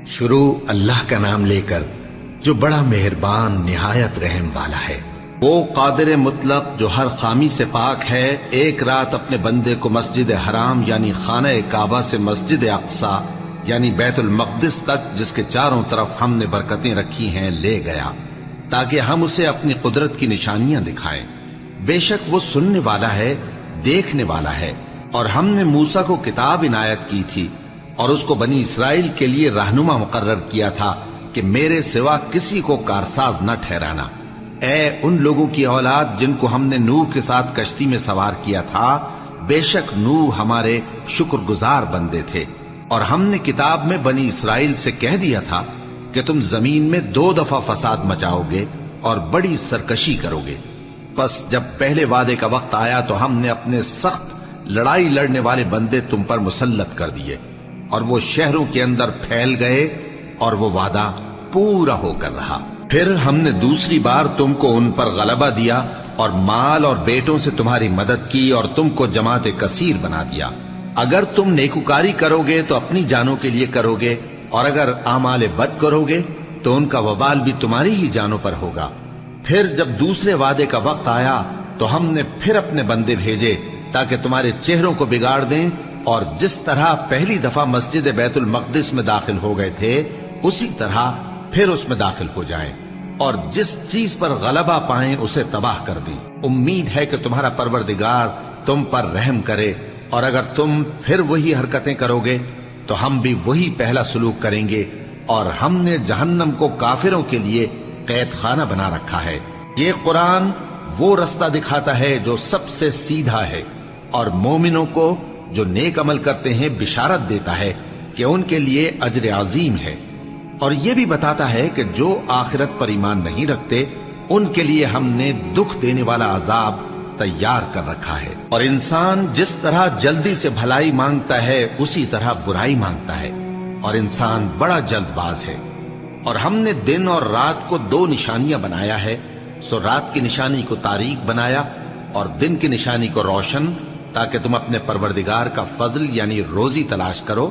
شروع اللہ کا نام لے کر جو بڑا مہربان نہایت رحم والا ہے۔ وہ قادر مطلق جو ہر خامی سے پاک ہے، ایک رات اپنے بندے کو مسجد حرام یعنی خانہ کعبہ سے مسجد اقصی یعنی بیت المقدس تک، جس کے چاروں طرف ہم نے برکتیں رکھی ہیں، لے گیا تاکہ ہم اسے اپنی قدرت کی نشانیاں دکھائیں۔ بے شک وہ سننے والا ہے، دیکھنے والا ہے۔ اور ہم نے موسیٰ کو کتاب عنایت کی تھی اور اس کو بنی اسرائیل کے لیے رہنما مقرر کیا تھا کہ میرے سوا کسی کو کارساز نہ ٹھہرانا۔ اے ان لوگوں کی اولاد جن کو ہم نے نوح کے ساتھ کشتی میں سوار کیا تھا، بے شک نوح ہمارے شکر گزار بندے تھے۔ اور ہم نے کتاب میں بنی اسرائیل سے کہہ دیا تھا کہ تم زمین میں 2 دفعہ فساد مچاؤ گے اور بڑی سرکشی کرو گے۔ پس جب پہلے وعدے کا وقت آیا تو ہم نے اپنے سخت لڑائی لڑنے والے بندے تم پر مسلط کر دیے، اور وہ شہروں کے اندر پھیل گئے، اور وہ وعدہ پورا ہو کر رہا۔ پھر ہم نے دوسری بار تم کو ان پر غلبہ دیا اور مال اور بیٹوں سے تمہاری مدد کی اور تم کو جماعت کثیر بنا دیا۔ اگر تم نیکوکاری کرو گے تو اپنی جانوں کے لیے کرو گے، اور اگر اعمال بد کرو گے تو ان کا وبال بھی تمہاری ہی جانوں پر ہوگا۔ پھر جب دوسرے وعدے کا وقت آیا تو ہم نے پھر اپنے بندے بھیجے تاکہ تمہارے چہروں کو بگاڑ دیں، اور جس طرح پہلی دفعہ مسجد بیت المقدس میں داخل ہو گئے تھے اسی طرح پھر اس میں داخل ہو جائیں، اور جس چیز پر غلبہ پائیں اسے تباہ کر دیں۔ امید ہے کہ تمہارا پروردگار تم پر رحم کرے، اور اگر تم پھر وہی حرکتیں کرو گے تو ہم بھی وہی پہلا سلوک کریں گے، اور ہم نے جہنم کو کافروں کے لیے قید خانہ بنا رکھا ہے۔ یہ قرآن وہ رستہ دکھاتا ہے جو سب سے سیدھا ہے، اور مومنوں کو جو نیک عمل کرتے ہیں بشارت دیتا ہے کہ ان کے لیے اجر عظیم ہے، اور یہ بھی بتاتا ہے کہ جو آخرت پر ایمان نہیں رکھتے ان کے لیے ہم نے دکھ دینے والا عذاب تیار کر رکھا ہے۔ اور انسان جس طرح جلدی سے بھلائی مانگتا ہے اسی طرح برائی مانگتا ہے، اور انسان بڑا جلد باز ہے۔ اور ہم نے دن اور رات کو 2 نشانیاں بنایا ہے، سو رات کی نشانی کو تاریک بنایا اور دن کی نشانی کو روشن، تاکہ تم اپنے پروردگار کا فضل یعنی روزی تلاش کرو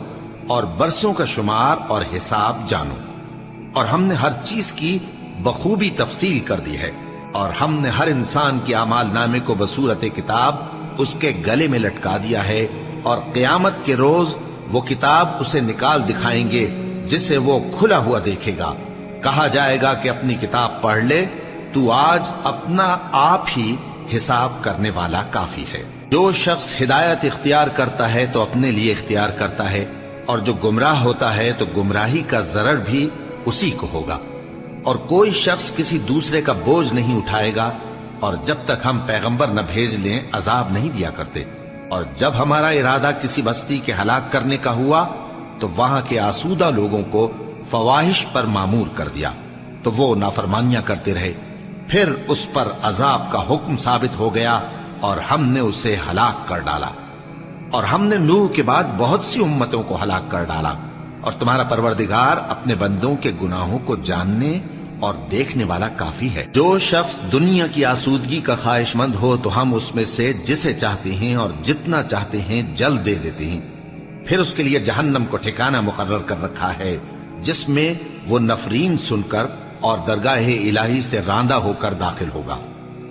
اور برسوں کا شمار اور حساب جانو۔ اور ہم نے ہر چیز کی بخوبی تفصیل کر دی ہے، اور ہم نے ہر انسان کے اعمال نامے کو بصورت کتاب اس کے گلے میں لٹکا دیا ہے، اور قیامت کے روز وہ کتاب اسے نکال دکھائیں گے جسے وہ کھلا ہوا دیکھے گا۔ کہا جائے گا کہ اپنی کتاب پڑھ لے، تو آج اپنا آپ ہی حساب کرنے والا کافی ہے۔ جو شخص ہدایت اختیار کرتا ہے تو اپنے لیے اختیار کرتا ہے، اور جو گمراہ ہوتا ہے تو گمراہی کا ضرر بھی اسی کو ہوگا۔ اور کوئی شخص کسی دوسرے کا بوجھ نہیں اٹھائے گا، اور جب تک ہم پیغمبر نہ بھیج لیں عذاب نہیں دیا کرتے۔ اور جب ہمارا ارادہ کسی بستی کے ہلاک کرنے کا ہوا تو وہاں کے آسودہ لوگوں کو فواحش پر مامور کر دیا، تو وہ نافرمانیاں کرتے رہے۔ پھر اس پر عذاب کا حکم ثابت ہو گیا اور ہم نے اسے ہلاک کر ڈالا۔ اور ہم نے نوح کے بعد بہت سی امتوں کو ہلاک کر ڈالا، اور تمہارا پروردگار اپنے بندوں کے گناہوں کو جاننے اور دیکھنے والا کافی ہے۔ جو شخص دنیا کی آسودگی کا خواہش مند ہو تو ہم اس میں سے جسے چاہتے ہیں اور جتنا چاہتے ہیں جلد دے دیتے ہیں۔ پھر اس کے لیے جہنم کو ٹھکانہ مقرر کر رکھا ہے، جس میں وہ نفرین سن کر اور درگاہ الہی سے راندہ ہو کر داخل ہوگا۔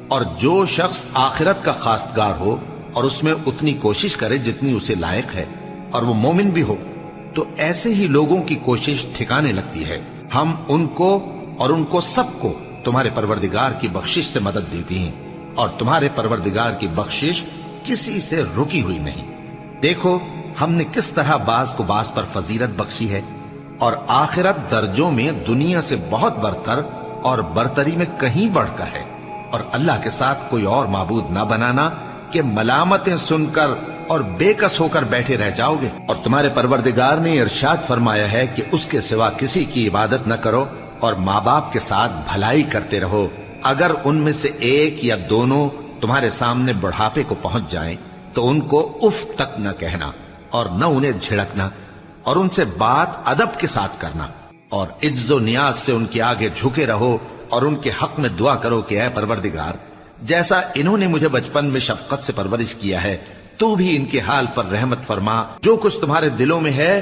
اور جو شخص آخرت کا خواستگار ہو اور اس میں اتنی کوشش کرے جتنی اسے لائق ہے، اور وہ مومن بھی ہو، تو ایسے ہی لوگوں کی کوشش ٹھکانے لگتی ہے۔ ہم ان کو اور ان کو سب کو تمہارے پروردگار کی بخشش سے مدد دیتی ہیں، اور تمہارے پروردگار کی بخشش کسی سے رکی ہوئی نہیں۔ دیکھو ہم نے کس طرح بعض کو بعض پر فضیلت بخشی ہے، اور آخرت درجوں میں دنیا سے بہت برتر اور برتری میں کہیں بڑھ کر ہے۔ اور اللہ کے ساتھ کوئی اور معبود نہ بنانا کہ ملامتیں سن کر اور بے کس ہو کر بیٹھے رہ جاؤ گے۔ اور تمہارے پروردگار نے ارشاد فرمایا ہے کہ اس کے سوا کسی کی عبادت نہ کرو، اور ماں باپ کے ساتھ بھلائی کرتے رہو۔ اگر ان میں سے ایک یا دونوں تمہارے سامنے بڑھاپے کو پہنچ جائیں تو ان کو اف تک نہ کہنا، اور نہ انہیں جھڑکنا، اور ان سے بات ادب کے ساتھ کرنا، اور عجز و نیاز سے ان کے آگے جھکے رہو، اور ان کے حق میں دعا کرو کہ اے پروردگار، جیسا انہوں نے مجھے بچپن میں شفقت سے پرورش کیا ہے، تو بھی ان کے حال پر رحمت فرما۔ جو کچھ تمہارے دلوں میں ہے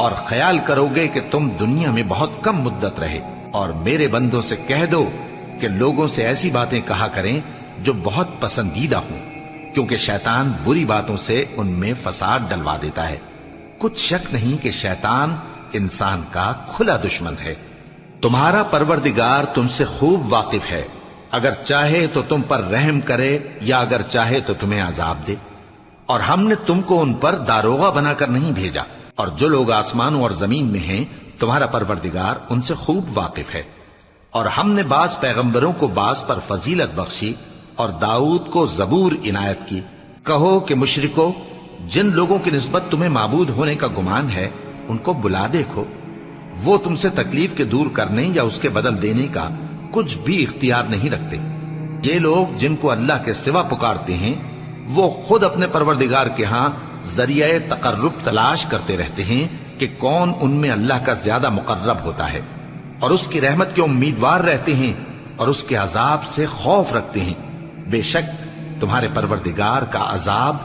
اور خیال کرو گے کہ تم دنیا میں بہت کم مدت رہے۔ اور میرے بندوں سے کہہ دو کہ لوگوں سے ایسی باتیں کہا کریں جو بہت پسندیدہ ہوں، کیونکہ شیطان بری باتوں سے ان میں فساد ڈلوا دیتا ہے۔ کچھ شک نہیں کہ شیطان انسان کا کھلا دشمن ہے۔ تمہارا پروردگار تم سے خوب واقف ہے، اگر چاہے تو تم پر رحم کرے یا اگر چاہے تو تمہیں عذاب دے۔ اور ہم نے تم کو ان پر داروغہ بنا کر نہیں بھیجا، اور جو لوگ آسمانوں اور زمین میں ہیں تمہارا پروردگار ان سے خوب واقف ہے۔ اور ہم نے بعض پیغمبروں کو بعض پر فضیلت بخشی اور داؤد کو زبور عنایت کی۔ کہو کہ مشرکو، جن لوگوں کی نسبت تمہیں معبود ہونے کا گمان ہے ان کو بلا دیکھو، وہ تم سے تکلیف کے دور کرنے یا اس کے بدل دینے کا کچھ بھی اختیار نہیں رکھتے۔ یہ لوگ جن کو اللہ کے سوا پکارتے ہیں وہ خود اپنے پروردگار کے ہاں ذریعہ تقرب تلاش کرتے رہتے ہیں کہ کون ان میں اللہ کا زیادہ مقرب ہوتا ہے، اور اس کی رحمت کے امیدوار رہتے ہیں اور اس کے عذاب سے خوف رکھتے ہیں۔ بے شک تمہارے پروردگار کا عذاب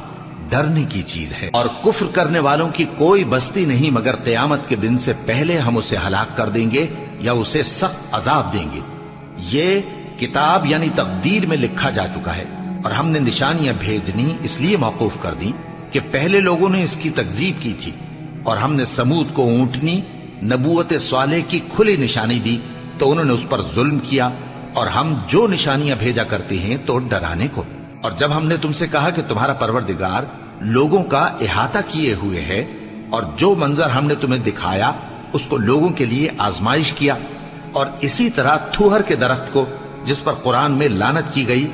ڈرنے کی چیز ہے، اور کفر کرنے والوں کی کوئی بستی نہیں مگر قیامت کے دن سے پہلے ہم اسے ہلاک کر دیں گے یا اسے سخت عذاب دیں گے۔ یہ کتاب یعنی تقدیر میں لکھا جا چکا ہے، اور ہم نے نشانیاں بھیجنی اس لیے موقوف کر دی کہ پہلے لوگوں نے اس کی تکذیب کی تھی، اور ہم نے سمود کو اونٹنی نبوت صالح کی کھلی نشانی دی تو انہوں نے اس پر ظلم کیا، اور ہم جو نشانیاں بھیجا کرتے ہیں تو ڈرانے کو۔ اور جب ہم نے تم سے کہا کہ تمہارا پروردگار لوگوں کا احاطہ کیے ہوئے ہے، اور جو منظر ہم نے تمہیں دکھایا اس کو لوگوں کے لیے آزمائش کیا، اور اسی طرح تھوہر کے درخت کو جس پر قرآن میں لعنت کی گئی،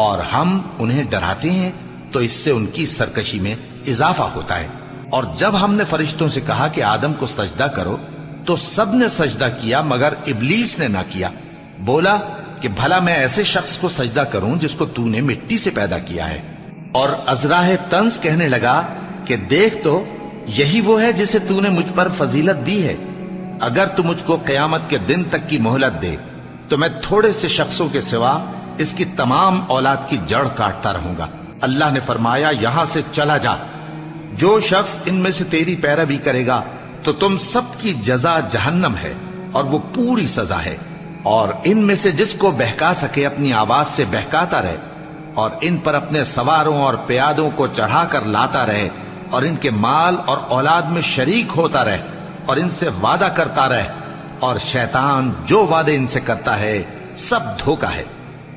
اور ہم انہیں ڈراتے ہیں تو اس سے ان کی سرکشی میں اضافہ ہوتا ہے۔ اور جب ہم نے فرشتوں سے کہا کہ آدم کو سجدہ کرو تو سب نے سجدہ کیا مگر ابلیس نے نہ کیا، بولا کہ بھلا میں ایسے شخص کو سجدہ کروں جس کو تو نے مٹی سے پیدا کیا ہے۔ اور ازراہ طنز کہنے لگا کہ دیکھ تو یہی وہ ہے جسے تو نے مجھ پر فضیلت دی ہے، اگر تو مجھ کو قیامت کے دن تک کی مہلت دے تو میں تھوڑے سے شخصوں کے سوا اس کی تمام اولاد کی جڑ کاٹتا رہوں گا۔ اللہ نے فرمایا یہاں سے چلا جا، جو شخص ان میں سے تیری پیروی کرے گا تو تم سب کی جزا جہنم ہے اور وہ پوری سزا ہے، اور ان میں سے جس کو بہکا سکے اپنی آواز سے بہکاتا رہے، اور ان پر اپنے سواروں اور پیادوں کو چڑھا کر لاتا رہے، اور ان کے مال اور اولاد میں شریک ہوتا رہے، اور ان سے وعدہ کرتا رہے، اور شیطان جو وعدے ان سے کرتا ہے سب دھوکا ہے۔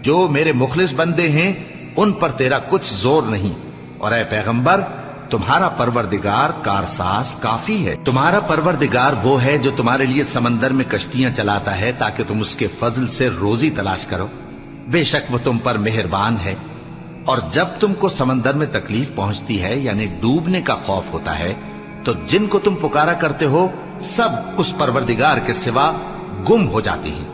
جو میرے مخلص بندے ہیں ان پر تیرا کچھ زور نہیں، اور اے پیغمبر تمہارا پروردگار کارساز کافی ہے۔ تمہارا پروردگار وہ ہے جو تمہارے لیے سمندر میں کشتیاں چلاتا ہے تاکہ تم اس کے فضل سے روزی تلاش کرو، بے شک وہ تم پر مہربان ہے۔ اور جب تم کو سمندر میں تکلیف پہنچتی ہے یعنی ڈوبنے کا خوف ہوتا ہے تو جن کو تم پکارا کرتے ہو سب اس پروردگار کے سوا گم ہو جاتے ہیں۔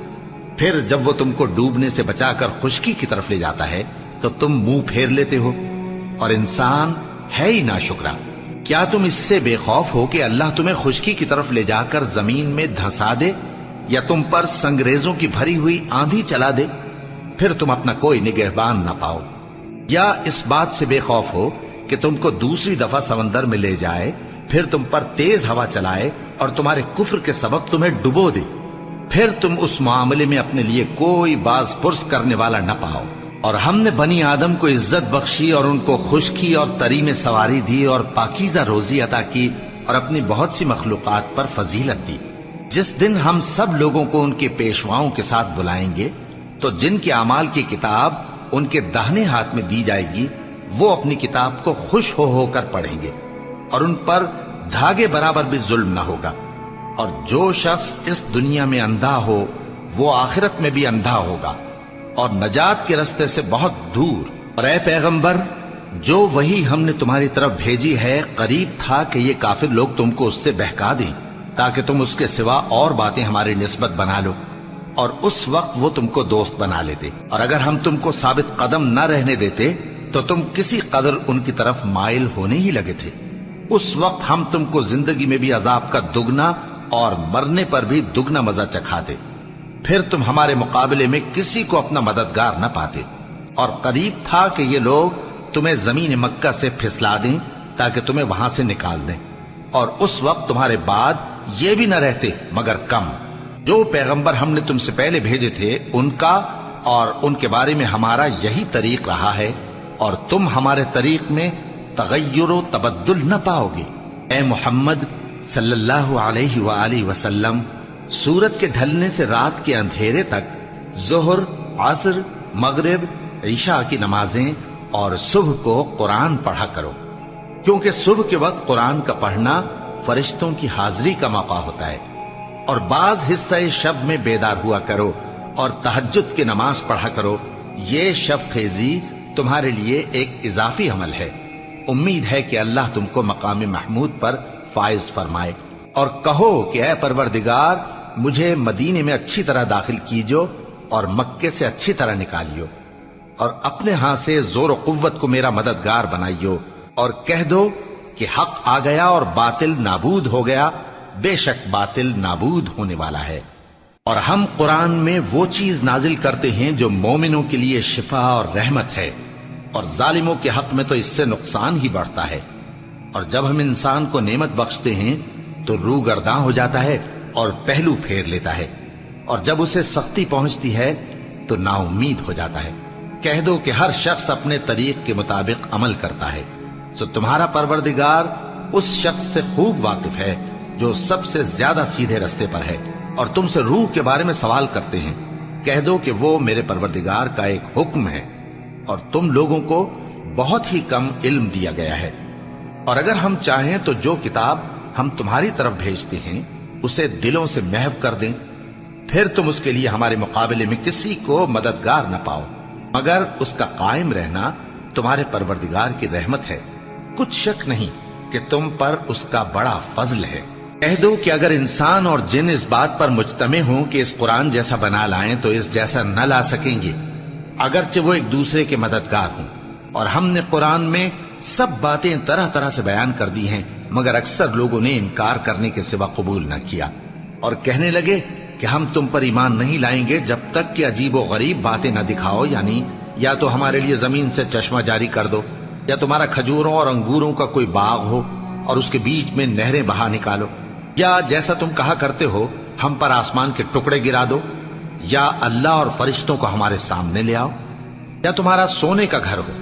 پھر جب وہ تم کو ڈوبنے سے بچا کر خشکی کی طرف لے جاتا ہے تو تم منہ پھیر لیتے ہو، اور انسان ہے ہی ناشکرا۔ کیا تم اس سے بے خوف ہو کہ اللہ تمہیں خشکی کی طرف لے جا کر زمین میں دھنسا دے یا تم پر سنگریزوں کی بھری ہوئی آندھی چلا دے، پھر تم اپنا کوئی نگہبان نہ پاؤ؟ یا اس بات سے بے خوف ہو کہ تم کو دوسری دفعہ سمندر میں لے جائے، پھر تم پر تیز ہوا چلائے اور تمہارے کفر کے سبب تمہیں ڈبو دے، پھر تم اس معاملے میں اپنے لیے کوئی باز پرس کرنے والا نہ پاؤ؟ اور ہم نے بنی آدم کو عزت بخشی اور ان کو خشکی اور تری میں سواری دی اور پاکیزہ روزی عطا کی اور اپنی بہت سی مخلوقات پر فضیلت دی۔ جس دن ہم سب لوگوں کو ان کے پیشواؤں کے ساتھ بلائیں گے تو جن کے اعمال کی کتاب ان کے داہنے ہاتھ میں دی جائے گی وہ اپنی کتاب کو خوش ہو کر پڑھیں گے، اور ان پر دھاگے برابر بھی ظلم نہ ہوگا۔ اور جو شخص اس دنیا میں اندھا ہو وہ آخرت میں بھی اندھا ہوگا اور نجات کے رستے سے بہت دور۔ اور اے پیغمبر جو وہی ہم نے تمہاری طرف بھیجی ہے قریب تھا کہ یہ کافر لوگ تم کو اس سے بہکا دیں تاکہ تم اس کے سوا اور باتیں ہماری نسبت بنا لو، اور اس وقت وہ تم کو دوست بنا لیتے، اور اگر ہم تم کو ثابت قدم نہ رہنے دیتے تو تم کسی قدر ان کی طرف مائل ہونے ہی لگے تھے۔ اس وقت ہم تم کو زندگی میں بھی عذاب کا دگنا اور مرنے پر بھی دگنا مزہ چکھاتے، پھر تم ہمارے مقابلے میں کسی کو اپنا مددگار نہ پاتے، اور قریب تھا کہ یہ لوگ تمہیں زمین مکہ سے پھسلا دیں تاکہ تمہیں وہاں سے نکال دیں، اور اس وقت تمہارے بعد یہ بھی نہ رہتے مگر کم۔ جو پیغمبر ہم نے تم سے پہلے بھیجے تھے ان کا اور ان کے بارے میں ہمارا یہی طریق رہا ہے، اور تم ہمارے طریق میں تغیر و تبدل نہ پاؤ گے۔ اے محمد صلی اللہ علیہ وآلہ وسلم، سورج کے ڈھلنے سے رات کے اندھیرے تک ظہر، عصر، مغرب، عشاء کی نمازیں اور صبح کو قرآن پڑھا کرو، کیونکہ صبح کے وقت قرآن کا پڑھنا فرشتوں کی حاضری کا موقع ہوتا ہے، اور بعض حصہ شب میں بیدار ہوا کرو اور تہجد کی نماز پڑھا کرو۔ یہ شب خیزی تمہارے لیے ایک اضافی عمل ہے۔ امید ہے کہ اللہ تم کو مقام محمود پر فائز فرمائے۔ اور کہو کہ اے پروردگار، مجھے مدینے میں اچھی طرح داخل کیجو اور مکے سے اچھی طرح نکالیو، اور اپنے ہاں سے زور و قوت کو میرا مددگار بنائیو، اور کہہ دو کہ حق آ گیا اور باطل نابود ہو گیا، بے شک باطل نابود ہونے والا ہے۔ اور ہم قرآن میں وہ چیز نازل کرتے ہیں جو مومنوں کے لیے شفا اور رحمت ہے، اور ظالموں کے حق میں تو اس سے نقصان ہی بڑھتا ہے۔ اور جب ہم انسان کو نعمت بخشتے ہیں تو روح گرداں ہو جاتا ہے اور پہلو پھیر لیتا ہے، اور جب اسے سختی پہنچتی ہے تو نا امید ہو جاتا ہے۔ کہہ دو کہ ہر شخص اپنے طریق کے مطابق عمل کرتا ہے، سو تمہارا پروردگار اس شخص سے خوب واقف ہے جو سب سے زیادہ سیدھے رستے پر ہے۔ اور تم سے روح کے بارے میں سوال کرتے ہیں، کہہ دو کہ وہ میرے پروردگار کا ایک حکم ہے، اور تم لوگوں کو بہت ہی کم علم دیا گیا ہے۔ اور اگر ہم چاہیں تو جو کتاب ہم تمہاری طرف بھیجتے ہیں اسے دلوں سے محو کر دیں، پھر تم اس کے لیے ہمارے مقابلے میں کسی کو مددگار نہ پاؤ، مگر اس کا قائم رہنا تمہارے پروردگار کی رحمت ہے، کچھ شک نہیں کہ تم پر اس کا بڑا فضل ہے۔ کہہ دو کہ اگر انسان اور جن اس بات پر مجتمع ہوں کہ اس قرآن جیسا بنا لائیں تو اس جیسا نہ لا سکیں گے، اگرچہ وہ ایک دوسرے کے مددگار ہوں۔ اور ہم نے قرآن میں سب باتیں طرح طرح سے بیان کر دی ہیں، مگر اکثر لوگوں نے انکار کرنے کے سوا قبول نہ کیا، اور کہنے لگے کہ ہم تم پر ایمان نہیں لائیں گے جب تک کہ عجیب و غریب باتیں نہ دکھاؤ، یعنی یا تو ہمارے لیے زمین سے چشمہ جاری کر دو، یا تمہارا کھجوروں اور انگوروں کا کوئی باغ ہو اور اس کے بیچ میں نہریں بہا نکالو، یا جیسا تم کہا کرتے ہو ہم پر آسمان کے ٹکڑے گرا دو، یا اللہ اور فرشتوں کو ہمارے سامنے لے آؤ، یا تمہارا سونے کا گھر ہو،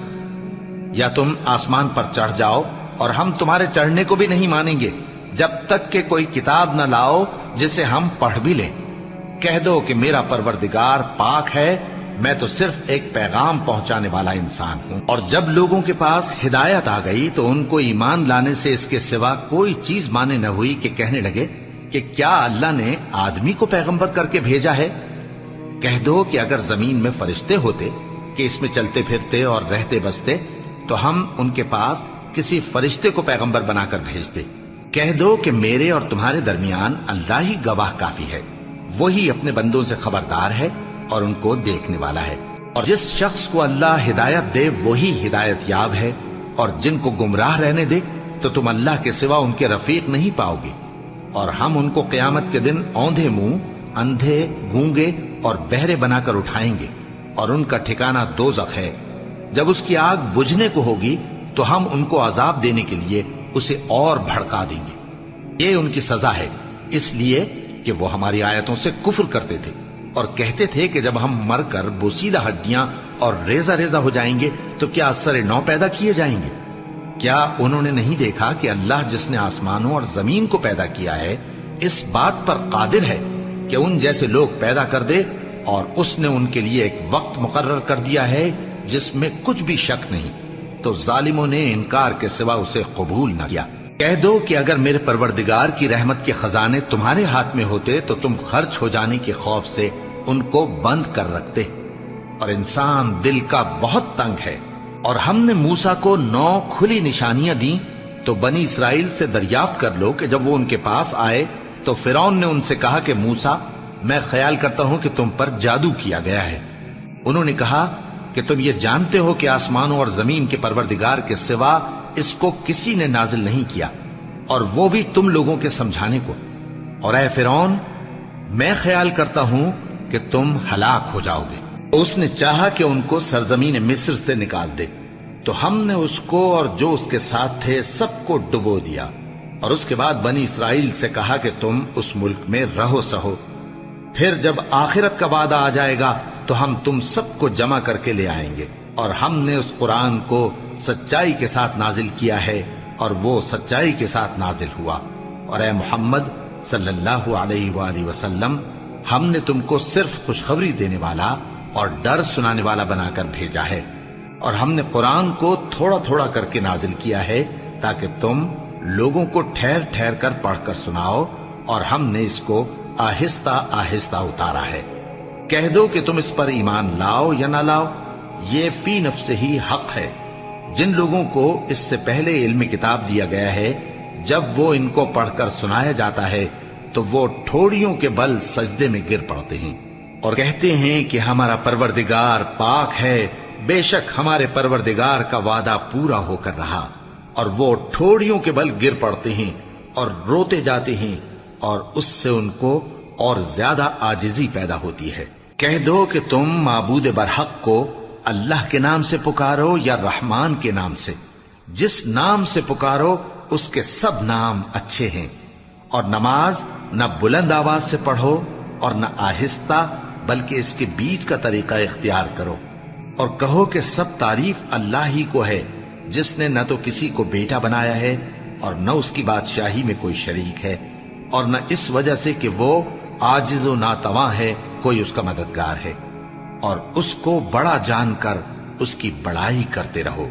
یا تم آسمان پر چڑھ جاؤ اور ہم تمہارے چڑھنے کو بھی نہیں مانیں گے جب تک کہ کوئی کتاب نہ لاؤ جسے ہم پڑھ بھی لیں۔ کہہ دو کہ میرا پروردگار پاک ہے، میں تو صرف ایک پیغام پہنچانے والا انسان ہوں۔ اور جب لوگوں کے پاس ہدایت آ گئی تو ان کو ایمان لانے سے اس کے سوا کوئی چیز مانے نہ ہوئی کہ کہنے لگے کہ کیا اللہ نے آدمی کو پیغمبر کر کے بھیجا ہے؟ کہہ دو کہ اگر زمین میں فرشتے ہوتے کہ اس میں چلتے پھرتے اور رہتے بستے تو ہم ان کے پاس کسی فرشتے کو پیغمبر بنا کر بھیجتے۔ کہہ دو کہ میرے اور تمہارے درمیان اللہ ہی گواہ کافی ہے، وہی اپنے بندوں سے خبردار ہے اور ان کو دیکھنے والا ہے۔ اور جس شخص کو اللہ ہدایت دے وہی ہدایت یاب ہے، اور جن کو گمراہ رہنے دے تو تم اللہ کے سوا ان کے رفیق نہیں پاؤ گے۔ اور ہم ان کو قیامت کے دن اوندھے منہ، اندھے، گونگے اور بہرے بنا کر اٹھائیں گے، اور ان کا ٹھکانہ دوزخ ہے۔ جب اس کی آگ بجھنے کو ہوگی تو ہم ان کو عذاب دینے کے لیے اسے اور بھڑکا دیں گے۔ یہ ان کی سزا ہے، اس لیے کہ وہ ہماری آیتوں سے کفر کرتے تھے اور کہتے تھے کہ جب ہم مر کر بوسیدہ ہڈیاں اور ریزہ ریزہ ہو جائیں گے تو کیا اثر نو پیدا کیے جائیں گے؟ کیا انہوں نے نہیں دیکھا کہ اللہ جس نے آسمانوں اور زمین کو پیدا کیا ہے اس بات پر قادر ہے کہ ان جیسے لوگ پیدا کر دے، اور اس نے ان کے لیے ایک وقت مقرر کر دیا ہے جس میں کچھ بھی شک نہیں، تو ظالموں نے انکار کے سوا اسے قبول نہ کیا۔ کہہ دو کہ اگر میرے پروردگار کی رحمت کے خزانے تمہارے ہاتھ میں ہوتے تو تم خرچ ہو جانے کے خوف سے ان کو بند کر رکھتے، اور انسان دل کا بہت تنگ ہے۔ اور ہم نے موسیٰ کو 9 کھلی نشانیاں دیں تو بنی اسرائیل سے دریافت کر لو کہ جب وہ ان کے پاس آئے تو فرعون نے ان سے کہا کہ موسیٰ، میں خیال کرتا ہوں کہ تم پر جادو کیا گیا ہے۔ انہوں نے کہا کہ تم یہ جانتے ہو کہ آسمانوں اور زمین کے پروردگار کے سوا اس کو کسی نے نازل نہیں کیا، اور وہ بھی تم لوگوں کے سمجھانے کو۔ اور اے فرعون، میں خیال کرتا ہوں کہ تم ہلاک ہو جاؤ گے۔ اس نے چاہا کہ ان کو سرزمین مصر سے نکال دے، تو ہم نے اس کو اور جو اس کے ساتھ تھے سب کو ڈبو دیا، اور اس کے بعد بنی اسرائیل سے کہا کہ تم اس ملک میں رہو سہو، پھر جب آخرت کا وعدہ آ جائے گا تو ہم تم سب کو جمع کر کے لے آئیں گے۔ اور ہم نے اس قرآن کو سچائی کے ساتھ نازل کیا ہے اور وہ سچائی کے ساتھ نازل ہوا۔ اور اے محمد صلی اللہ علیہ وآلہ وسلم، ہم نے تم کو صرف خوشخبری دینے والا اور ڈر سنانے والا بنا کر بھیجا ہے، اور ہم نے قرآن کو تھوڑا تھوڑا کر کے نازل کیا ہے تاکہ تم لوگوں کو ٹھہر ٹھہر کر پڑھ کر سناؤ، اور ہم نے اس کو آہستہ آہستہ اتارا ہے۔ کہہ دو کہ تم اس پر ایمان لاؤ یا نہ لاؤ، یہ فی نفس ہی حق ہے۔ جن لوگوں کو اس سے پہلے علم کتاب دیا گیا ہے، جب وہ ان کو پڑھ کر سنایا جاتا ہے تو وہ ٹھوڑیوں کے بل سجدے میں گر پڑتے ہیں اور کہتے ہیں کہ ہمارا پروردگار پاک ہے، بے شک ہمارے پروردگار کا وعدہ پورا ہو کر رہا۔ اور وہ ٹھوڑیوں کے بل گر پڑتے ہیں اور روتے جاتے ہیں، اور اس سے ان کو اور زیادہ عاجزی پیدا ہوتی ہے۔ کہہ دو کہ تم معبود برحق کو اللہ کے نام سے پکارو یا رحمان کے نام سے، جس نام سے پکارو اس کے سب نام اچھے ہیں، اور نماز نہ بلند آواز سے پڑھو اور نہ آہستہ، بلکہ اس کے بیچ کا طریقہ اختیار کرو، اور کہو کہ سب تعریف اللہ ہی کو ہے، جس نے نہ تو کسی کو بیٹا بنایا ہے اور نہ اس کی بادشاہی میں کوئی شریک ہے، اور نہ اس وجہ سے کہ وہ عاجز و ناتواں ہے کوئی اس کا مددگار ہے، اور اس کو بڑا جان کر اس کی بڑائی کرتے رہو۔